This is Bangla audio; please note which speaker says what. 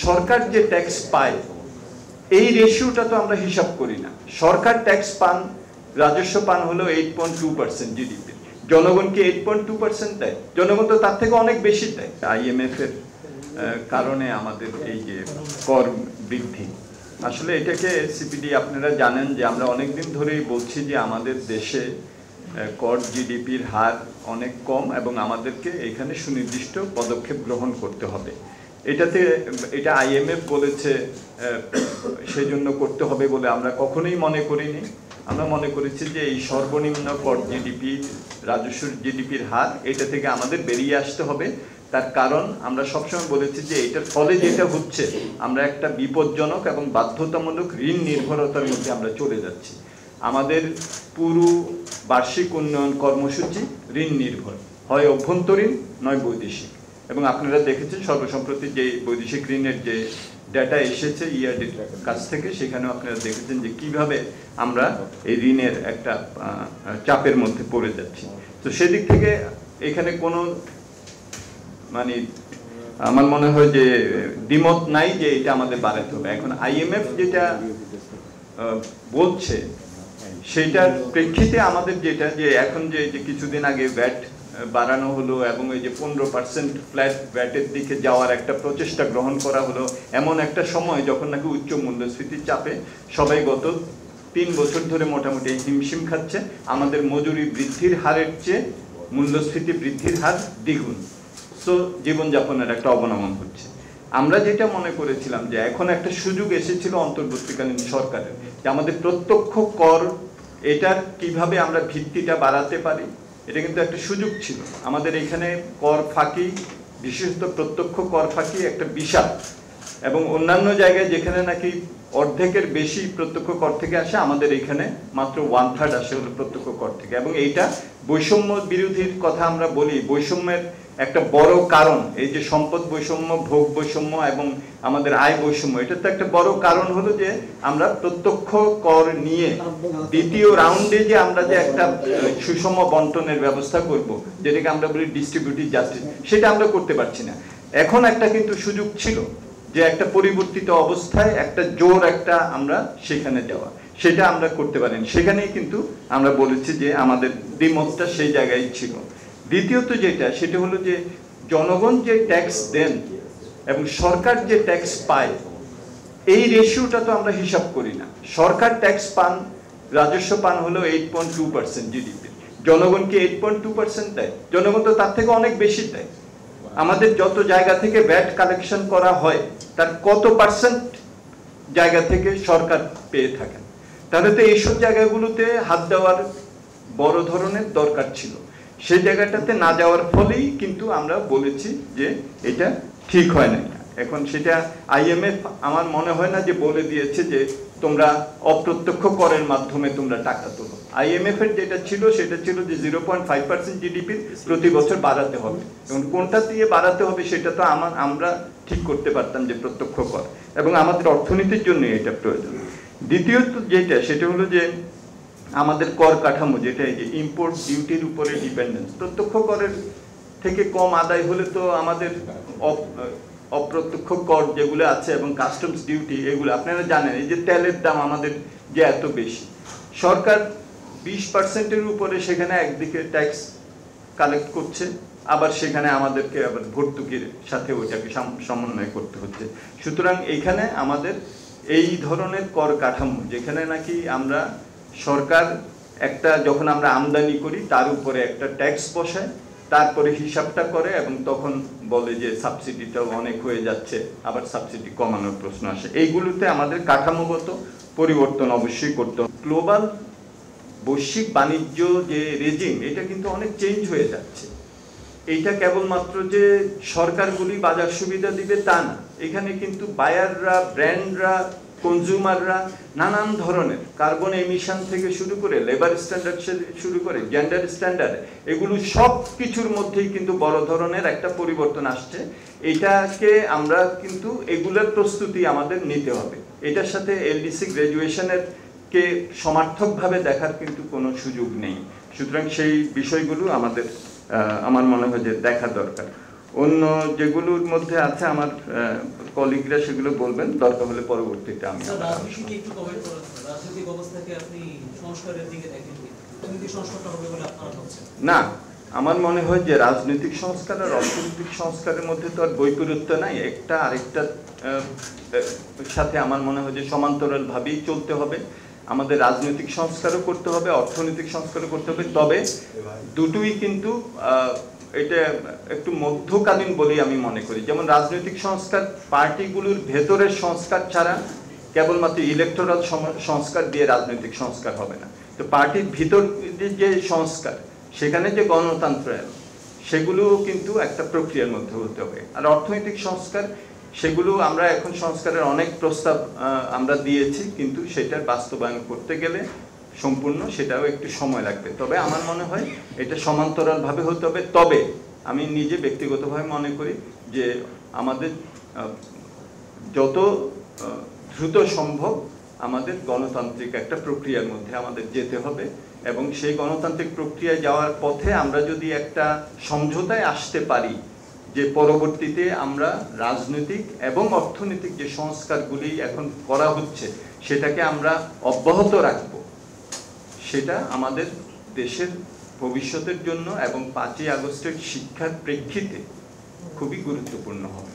Speaker 1: সরকার যে ট্যাক্স পায় এই রেশিওটা তো আমরা হিসাব করি না। সরকার ট্যাক্স পান, রাজস্ব পান হলো 8.2% জিডিপি, জনগণকে 8.2% দেয়, জনগণ তো তার থেকে অনেক বেশি দেয়। IMF এর কারণে আমাদের এই যে কর বৃদ্ধি, আসলে এটাকে সিপিডি আপনারা জানেন যে আমরা অনেকদিন ধরেই বলছি যে আমাদের দেশে কর জিডিপির হার অনেক কম এবং আমাদেরকে এখানে সুনির্দিষ্ট পদক্ষেপ গ্রহণ করতে হবে। এটা IMF বলেছে, সেই জন্য করতে হবে বলে আমরা কখনোই মনে করিনি। আমরা মনে করেছি যে এই সর্বনিম্ন কর জিডিপি, রাজস্ব জিডিপির হার, এটা থেকে আমাদের বেরিয়ে আসতে হবে। তার কারণ আমরা সবসময় বলেছি যে এটার ফলে যেটা হচ্ছে, আমরা একটা বিপজ্জনক এবং বাধ্যতামূলক ঋণ নির্ভরতার মধ্যে আমরা চলে যাচ্ছি। আমাদের পুরো বার্ষিক উন্নয়ন কর্মসূচি ঋণ নির্ভর, হয় অভ্যন্তরীণ নয় বৈদেশিক। এবং আপনারা দেখেছেন সর্বসম্প্রতি যে বৈদেশিক ঋণের যে ডেটা এসেছে ERD's কাছ থেকে, সেখানেও আপনারা দেখেছেন যে কিভাবে আমরা এই ঋণের একটা চাপের মধ্যে পড়ে যাচ্ছি। তো সেদিক থেকে এখানে কোনো মানে আমার মনে হয় যে দ্বিমত নাই যে এটা আমাদের বাড়াতে হবে। এখন IMF যেটা বলছে সেটার প্রেক্ষিতে আমাদের যেটা যে এখন যে কিছুদিন আগে ভ্যাট বাড়ানো হলো এবং এই যে 15% ফ্ল্যাট ভ্যাটের দিকে যাওয়ার একটা প্রচেষ্টা গ্রহণ করা হলো এমন একটা সময় যখন নাকি উচ্চ মূল্যস্ফীতির চাপে সবাই গত 3 বছর ধরে মোটামুটি হিমশিম খাচ্ছে। আমাদের মজুরি বৃদ্ধির হারের চেয়ে মূল্যস্ফীতি বৃদ্ধির হার দ্বিগুণ। সো জীবনযাপনের একটা অবনমন হচ্ছে। আমরা যেটা মনে করেছিলাম যে এখন একটা সুযোগ এসেছিল অন্তর্বর্তীকালীন সরকারের, যে আমাদের প্রত্যক্ষ কর এটার কিভাবে আমরা ভিত্তিটা বাড়াতে পারি, এটা কিন্তু একটা সুযোগ ছিল। আমাদের এখানে কর ফাঁকি, বিশেষত প্রত্যক্ষ কর ফাঁকি একটা বিশাল, এবং অন্যান্য জায়গায় যেখানে নাকি অর্ধেকের বেশি প্রত্যক্ষ কর থেকে আসে, আমাদের এখানে মাত্র 1/3 আসে হলো প্রত্যক্ষ কর থেকে। এবং এইটা বৈষম্য বিরোধীর কথা আমরা বলি, বৈষম্যের একটা বড় কারণ এই যে সম্পদ বৈষম্য, ভোগ বৈষম্য এবং আমাদের আয় বৈষম্য, এটা তো একটা বড় কারণ হলো যে আমরা প্রত্যক্ষ কর নিয়ে দ্বিতীয় রাউন্ডে যে আমরা যে একটা সুষম বন্টনের ব্যবস্থা করব, যেটাকে আমরা বলি ডিস্ট্রিবিউটিভ জাস্টিস, সেটা আমরা করতে পারছি না। এখন একটা কিন্তু সুযোগ ছিল যে একটা পরিবর্তিত অবস্থায় একটা জোর একটা আমরা সেখানে যাওয়া, সেটা আমরা করতে পারিনি। সেখানেই কিন্তু আমরা বলেছি যে আমাদের দ্বিমতটা সেই জায়গায় ছিল। দ্বিতীয়ত যেটা, সেটা হলো যে জনগণ যে ট্যাক্স দেন এবং সরকার যে ট্যাক্স পায় এই রেশিওটা তো আমরা হিসাব করি না। সরকার ট্যাক্স পান, রাজস্ব পান হলো 8.2% জিডিপি, জনগণকে 8.2% দেয়, জনগণ তো তার থেকে অনেক বেশি দেয়। আমাদের যত জায়গা থেকে ভ্যাট কালেকশন করা হয় তার কত পার্সেন্ট জায়গা থেকে সরকার পেয়ে থাকেন? তাহলে তো এইসব জায়গাগুলোতে হাত দেওয়ার বড় ধরনের দরকার ছিল। সেই জায়গাটাতে না যাওয়ার ফলেই কিন্তু আমরা বলেছি যে এটা ঠিক হয় না। এখন সেটা IMF আমার মনে হয় না যে বলে দিয়েছে যে তোমরা অপ্রত্যক্ষ করের মাধ্যমে তোমরা টাকা তোলো। IMF এর যেটা ছিল সেটা ছিল যে 0.5% জিডিপি প্রতি বছর বাড়াতে হবে, এবং কোনটা দিয়ে বাড়াতে হবে সেটা তো আমরা ঠিক করতে পারতাম যে প্রত্যক্ষ কর, এবং আমাদের অর্থনীতির জন্য এটা প্রয়োজন। দ্বিতীয়ত যেটা, সেটা হলো যে আমাদের কর কাঠামো, যেটা এই যে ইম্পোর্ট ডিউটির উপরে ডিপেন্ডেন্স, প্রত্যক্ষ করের থেকে কম আদায় হলে তো আমাদের অপ্রত্যক্ষ কর যেগুলো আছে এবং কাস্টমস ডিউটি, এগুলো আপনারা জানেন। এই যে তেলের দাম আমাদের যে এত বেশি, সরকার 20%-এর উপরে সেখানে একদিকে ট্যাক্স কালেক্ট করছে, আবার সেখানে আমাদেরকে আবার ভর্তুকির সাথে ওইটাকে সমন্বয় করতে হচ্ছে। সুতরাং এখানে আমাদের এই ধরনের কর কাঠামো, যেখানে নাকি আমরা সরকার একটা যখন আমরা আমদানি করি তার উপরে একটা ট্যাক্স বসায়, তারপরে হিসাবটা করে এবং তখন বলে যে সাবসিডিটাও অনেক হয়ে যাচ্ছে, আবার সাবসিডি কমানোর প্রশ্ন আসে। এইগুলোতে আমাদের কাঠামোগত পরিবর্তন অবশ্যই করতে হবে। গ্লোবাল বৈশ্বিক বাণিজ্য যে রেজিম, এটা কিন্তু অনেক চেঞ্জ হয়ে যাচ্ছে। এইটা কেবলমাত্র যে সরকারগুলি বাজার সুবিধা দিবে তা না, এখানে কিন্তু বায়াররা, ব্র্যান্ডরা, কনজিউমাররা নানান ধরনের কার্বন এমিশন থেকে শুরু করে লেবার স্ট্যান্ডার্ড শুরু করে জেন্ডার স্ট্যান্ডার্ড, এগুলো সব কিছুর মধ্যেই কিন্তু বড় ধরনের একটা পরিবর্তন আসছে। এটাকে আমরা কিন্তু এগুলোর প্রস্তুতি আমাদের নিতে হবে। এটার সাথে LDC গ্র্যাজুয়েশনের কে সমার্থকভাবে দেখার কিন্তু কোনো সুযোগ নেই। সুতরাং সেই বিষয়গুলো আমাদের আমার মনে হয় যে দেখা দরকার। অন্য যেগুলোর মধ্যে আছে আমার কলিগরা সেগুলো বলবেন, দরকার হলে পরবর্তীতে আমি
Speaker 2: রাজনীতিকে একটু কমেন্ট করেন। রাজনৈতিক অবস্থাকে আপনি সংস্কারের দিকে দেখেন কি? রাজনৈতিক সংস্কারটা হবে বলে আপনারা ভাবছেন?
Speaker 1: না, আমার মনে হয় যে রাজনৈতিক সংস্কার আর অর্থনৈতিক সংস্কারের মধ্যে তো আর বৈপরীত্য নাই, একটা আরেকটার সাথে আমার মনে হয় যে সমান্তরাল ভাবেই চলতে হবে। আমাদের রাজনৈতিক সংস্কারও করতে হবে, অর্থনৈতিক সংস্কারও করতে হবে, তবে দুটোই কিন্তু এটা একটু মধ্যকালীন বলেই আমি মনে করি। যেমন রাজনৈতিক সংস্কার পার্টিগুলোর ভেতরের সংস্কার ছাড়া কেবলমাত্র ইলেকটোরাল সংস্কার দিয়ে রাজনৈতিক সংস্কার হবে না। তো পার্টির ভিতর যে সংস্কার, সেখানে যে গণতন্ত্র সেগুলোও কিন্তু একটা প্রক্রিয়ার মধ্যে হতে হবে। আর অর্থনৈতিক সংস্কার, সেগুলো আমরা এখন সংস্কারের অনেক প্রস্তাব আমরা দিয়েছি, কিন্তু সেটার বাস্তবায়ন করতে গেলে সম্পূর্ণ সেটাও একটু সময় লাগবে। তবে আমার মনে হয় এটা সমান্তরালভাবে হতে হবে। তবে আমি নিজে ব্যক্তিগতভাবে মনে করি যে আমাদের যত দ্রুত সম্ভব আমাদের গণতান্ত্রিক একটা প্রক্রিয়ার মধ্যে আমাদের যেতে হবে, এবং সেই গণতান্ত্রিক প্রক্রিয়ায় যাওয়ার পথে আমরা যদি একটা সমঝোতায় আসতে পারি যে পরবর্তীতে আমরা রাজনৈতিক এবং অর্থনৈতিক যে সংস্কারগুলি এখন করা হচ্ছে সেটাকে আমরা অব্যাহত রাখব, সেটা আমাদের দেশের ভবিষ্যতের জন্য এবং 5ই আগস্টের শিক্ষার প্রেক্ষিতে খুবই গুরুত্বপূর্ণ হবে।